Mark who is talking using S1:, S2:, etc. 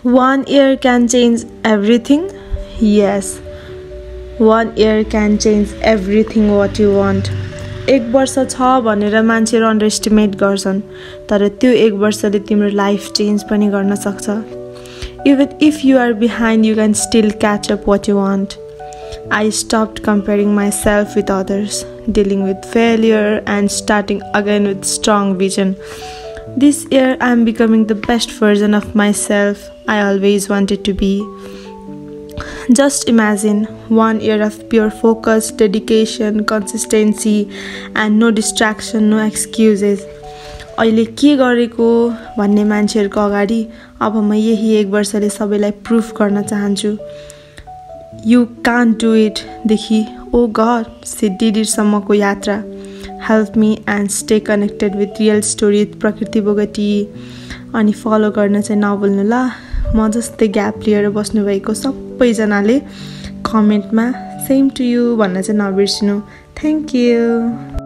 S1: One year can change everything? Yes, 1 year can change everything what you want. एक वर्ष छ भनेर मान्छेहरू अन्डर एस्टिमेट गर्छन्, तर त्यो एक वर्षले तिम्रो लाइफ चेन्ज पनि गर्न सक्छ. Even if you are behind, you can still catch up what you want. I stopped comparing myself with others, dealing with failure and starting again with strong vision. This year I am becoming the best version of myself I always wanted to be. Just imagine 1 year of pure focus, dedication, consistency and no distraction, no excuses. अहिले के गरेको भन्ने मान्छेहरुको अगाडि अब म यही एक वर्षले सबैलाई प्रुफ गर्न चाहन्छु. You can't do it देखि oh God सिद्धिदिर सम्मको यात्रा. Help me and stay connected with real story with प्रकृति बोगटी. अनि फलो गर्न चाहिँ नभुल्नु ल. म जस्तै ग्याप लिएर बस्नु भएको सबैजनाले कमेन्टमा सेम टु यु भन्न चाहिँ नबिर्सिनु. Thank you.